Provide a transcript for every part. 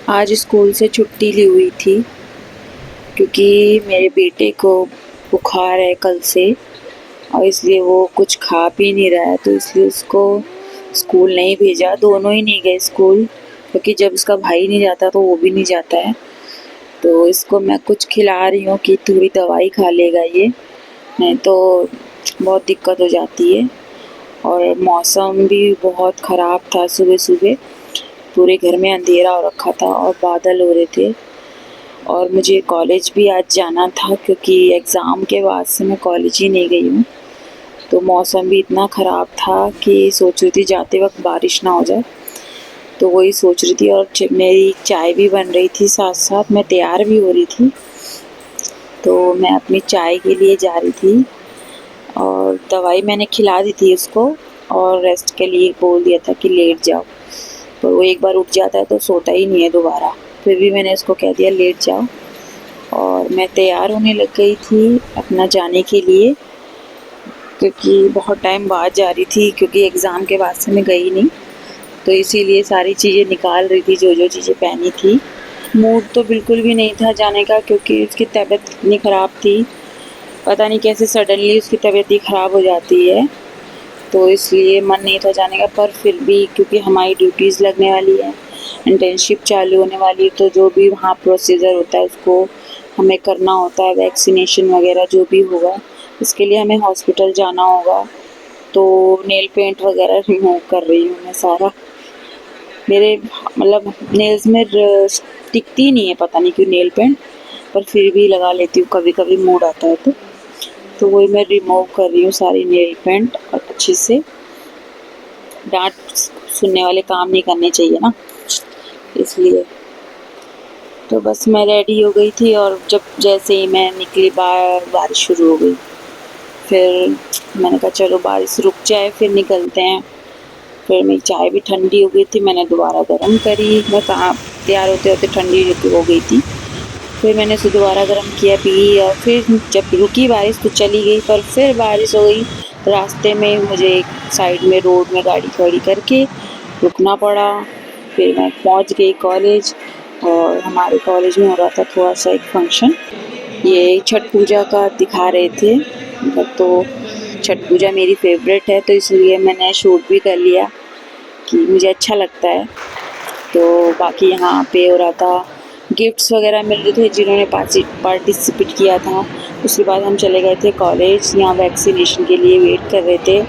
आज स्कूल से छुट्टी ली हुई थी क्योंकि मेरे बेटे को बुखार है कल से और इसलिए वो कुछ खा पी नहीं रहा है, तो इसलिए उसको स्कूल नहीं भेजा। दोनों ही नहीं गए स्कूल क्योंकि जब उसका भाई नहीं जाता तो वो भी नहीं जाता है। तो इसको मैं कुछ खिला रही हूँ कि थोड़ी दवाई खा लेगा ये, नहीं तो बहुत दिक्कत हो जाती है। और मौसम भी बहुत ख़राब था, सुबह सुबह पूरे घर में अंधेरा हो रखा था और बादल हो रहे थे। और मुझे कॉलेज भी आज जाना था क्योंकि एग्ज़ाम के बाद से मैं कॉलेज ही नहीं गई हूँ। तो मौसम भी इतना ख़राब था कि सोच रही थी जाते वक्त बारिश ना हो जाए, तो वही सोच रही थी। और मेरी चाय भी बन रही थी, साथ साथ मैं तैयार भी हो रही थी। तो मैं अपनी चाय के लिए जा रही थी और दवाई मैंने खिला दी थी उसको और रेस्ट के लिए बोल दिया था कि लेट जाओ। पर वो एक बार उठ जाता है तो सोता ही नहीं है दोबारा। फिर भी मैंने उसको कह दिया लेट जाओ और मैं तैयार होने लग गई थी अपना जाने के लिए, क्योंकि बहुत टाइम बाद जा रही थी क्योंकि एग्ज़ाम के बाद से मैं गई नहीं। तो इसीलिए सारी चीज़ें निकाल रही थी, जो जो चीज़ें पहनी थी। मूड तो बिल्कुल भी नहीं था जाने का क्योंकि उसकी तबीयत इतनी ख़राब थी, पता नहीं कैसे सडनली उसकी तबीयत ही ख़राब हो जाती है। तो इसलिए मन नहीं था जाने का, पर फिर भी क्योंकि हमारी ड्यूटीज़ लगने वाली है, इंटर्नशिप चालू होने वाली है, तो जो भी वहाँ प्रोसीजर होता है उसको हमें करना होता है, वैक्सीनेशन वगैरह जो भी होगा उसके लिए हमें हॉस्पिटल जाना होगा। तो नेल पेंट वगैरह रिमूव कर रही हूँ मैं सारा। मेरे मतलब नेल्स में टिकती नहीं है, पता नहीं क्यों नेल पेंट, पर फिर भी लगा लेती हूँ कभी कभी मूड आता है तो वही मैं रिमूव कर रही हूँ सारी नेल पेंट। और अच्छे से डांट सुनने वाले काम नहीं करने चाहिए ना, इसलिए। तो बस मैं रेडी हो गई थी और जब जैसे ही मैं निकली बारिश शुरू हो गई। फिर मैंने कहा चलो बारिश रुक जाए फिर निकलते हैं। फिर मेरी चाय भी ठंडी हो गई थी, मैंने दोबारा गर्म करी। मैं कहाँ तैयार होते होते ठंडी हो गई थी। फिर मैंने उसे दोबारा गर्म किया, पी। और फिर जब रुकी बारिश तो चली गई, पर फिर बारिश हो गई। रास्ते में मुझे एक साइड में रोड में गाड़ी खड़ी करके रुकना पड़ा। फिर मैं पहुंच गई कॉलेज और हमारे कॉलेज में हो रहा था थोड़ा सा एक फंक्शन, ये छठ पूजा का दिखा रहे थे। तो छठ पूजा मेरी फेवरेट है तो इसलिए मैंने शूट भी कर लिया कि मुझे अच्छा लगता है। तो बाकी यहाँ पे हो रहा था, गिफ्ट्स वगैरह मिल रहे थे जिन्होंने पार्टिसिपेट किया था। उसके बाद हम चले गए थे कॉलेज, यहाँ वैक्सीनेशन के लिए वेट कर रहे थे।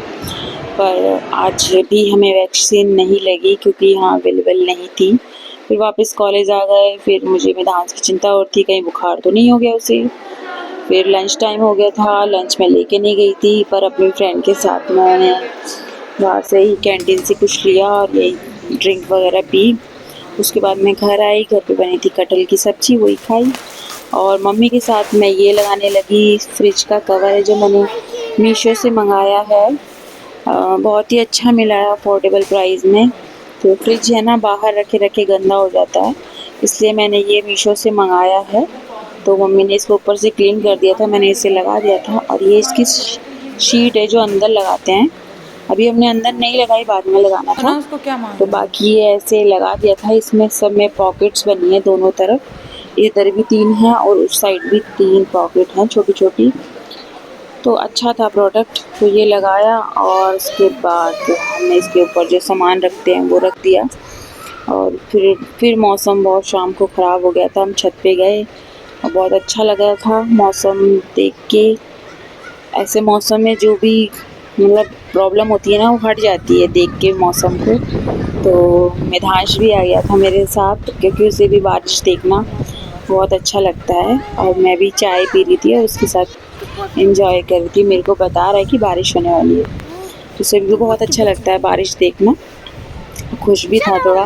पर आज भी हमें वैक्सीन नहीं लगी क्योंकि यहाँ अवेलेबल नहीं थी। फिर वापस कॉलेज आ गए। फिर मुझे मेदांश की चिंता और थी कहीं बुखार तो नहीं हो गया उसे। फिर लंच टाइम हो गया था, लंच में लेके नहीं गई थी, पर अपनी फ्रेंड के साथ मैंने बाहर से ही कैंटीन से कुछ लिया और यही ड्रिंक वगैरह पी। उसके बाद मैं घर आई, घर पे बनी थी कटहल की सब्ज़ी, वही खाई। और मम्मी के साथ मैं ये लगाने लगी, फ्रिज का कवर है जो मैंने मीशो से मंगाया है। बहुत ही अच्छा मिला है अफोर्डेबल प्राइस में। तो फ्रिज है ना, बाहर रखे रखे गंदा हो जाता है, इसलिए मैंने ये मीशो से मंगाया है। तो मम्मी ने इसको ऊपर से क्लीन कर दिया था, मैंने इसे लगा दिया था। और ये इसकी शीट है जो अंदर लगाते हैं, अभी हमने अंदर नहीं लगाई, बाद में लगाना था। उसको क्या मांग तो रही है? बाकी ये ऐसे लगा दिया था। इसमें सब में पॉकेट्स बनी है दोनों तरफ, इधर भी 3 हैं और उस साइड भी 3 पॉकेट हैं छोटी छोटी। तो अच्छा था प्रोडक्ट, तो ये लगाया और उसके बाद हमने इसके ऊपर जो सामान रखते हैं वो रख दिया। और फिर मौसम बहुत शाम को ख़राब हो गया था, हम छत पे गए और बहुत अच्छा लगा था मौसम देख के। ऐसे मौसम में जो भी मतलब प्रॉब्लम होती है ना वो हट जाती है देख के मौसम को। तो मिधांश भी आ गया था मेरे साथ क्योंकि उसे भी बारिश देखना बहुत अच्छा लगता है। और मैं भी चाय पी रही थी और उसके साथ एंजॉय कर रही थी। मेरे को बता रहा है कि बारिश होने वाली है, तो उसे भी बहुत अच्छा लगता है बारिश देखना। खुश भी था थोड़ा,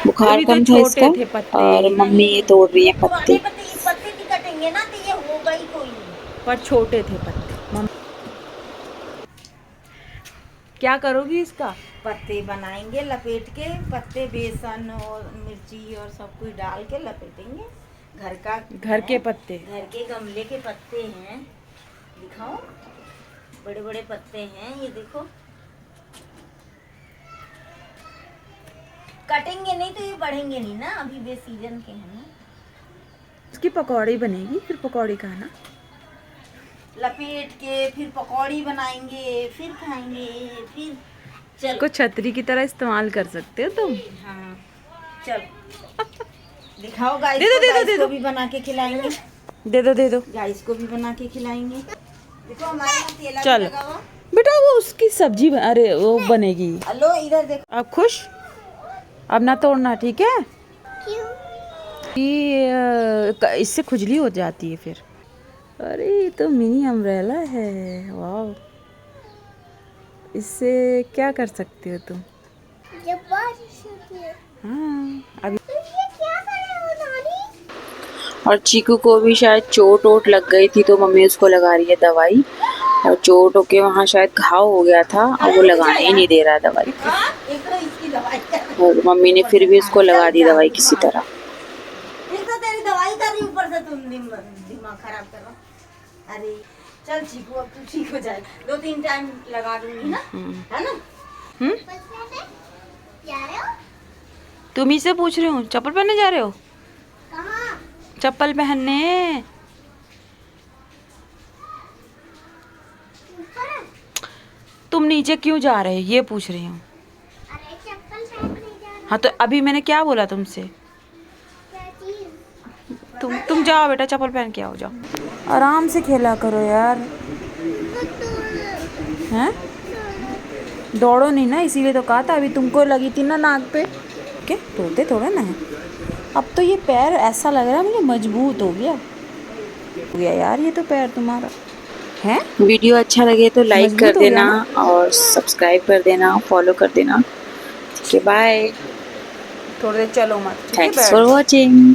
बुखार अभी तो कम था छोटे इसका। थे पत्ते। और मम्मी ये तोड़ रही है पुराने पत्ते। पत्ते, ये पत्ते नहीं कटेंगे ना तो ये होगा ही कोई नहीं। पर छोटे थे पत्ते। क्या करोगी इसका? पत्ते बनाएंगे लपेट के, पत्ते बेसन और मिर्ची और सब कुछ डाल के लपेटेंगे। घर का घर है, के पत्ते। घर के गमले के पत्ते हैं। दिखाओ, बड़े बड़े पत्ते हैं ये देखो। कटेंगे नहीं तो ये बढ़ेंगे नहीं ना, अभी वे सीजन के हैं ना। उसकी पकौड़ी बनेगी, फिर पकौड़ी खाना। लपेट के फिर पकौड़ी बनाएंगे, फिर खाएंगे, फिर चल। को छतरी की तरह इस्तेमाल कर सकते हो तुम। हाँ चल दिखाओ गाइस दे दो, को, दे दो, गाइस दे को दो। भी बना के खिलाएंगे, दे दो। गाइस को भी बना के खिलाएंगे। देखो हमारे यहाँ केला चलो। भी लगा हुआ। बेटा वो उसकी सब्जी अरे वो बनेगी। हेलो इधर देखो। आप खुश? अब ना तोड़ना, ठीक है? कि इससे खुजली हो जाती है फिर। अरे ये तो मिनी अम्ब्रेला है, वाह। इससे क्या कर सकते हो तुम? जब बारिश होती है। हाँ अभी तो ये क्या कर रहे हो नानी? और चीकू को भी शायद चोट वोट लग गई थी तो मम्मी उसको लगा रही है दवाई, और चोट होके वहाँ शायद घाव हो गया था और वो लगाने ही नहीं दे रहा दवाई। हाँ एक तो इसकी दवाई और मम्मी ने फिर भी उसको लगा दी दवाई किसी तरह। एक तो तेरी दवाई कर रही, ऊपर से तुम दिमाग खराब कर रहा। अरे चल चीकू अब तू ठीक हो जाए, 2-3 टाइम लगा दूंगी ना, है ना। जा रहे हो? तुम ही से पूछ रही हूँ, चप्पल पहनने जा रहे हो? कहाँ? चप्पल पहनने। ऊपर? तुम नीचे क्यों जा रहे हो ये पूछ रही हूँ। अरे चप्पल पहन नहीं जा रहा। हाँ तो अभी मैंने क्या बोला तुमसे? क्या चीज? तुम जाओ बेटा, चप्पल पहन के आओ, जाओ। आराम से खेला करो यार। हैं? दौड़ो नहीं ना, इसीलिए तो कहा था। अभी तुमको लगी थी ना नाक पे। क्या तोड़ते थोड़ा ना है। अब तो ये पैर ऐसा लग रहा है मुझे मजबूत हो गया यार ये तो पैर तुम्हारा है। वीडियो अच्छा लगे तो लाइक मजबूत कर हो गया देना ना? और सब्सक्राइब कर देना, फॉलो कर देना। ठीक है, बाय। थोड़ी देर चलो मत, ठीक है? थैंक्स बैठ फॉर जाओ। वॉचिंग।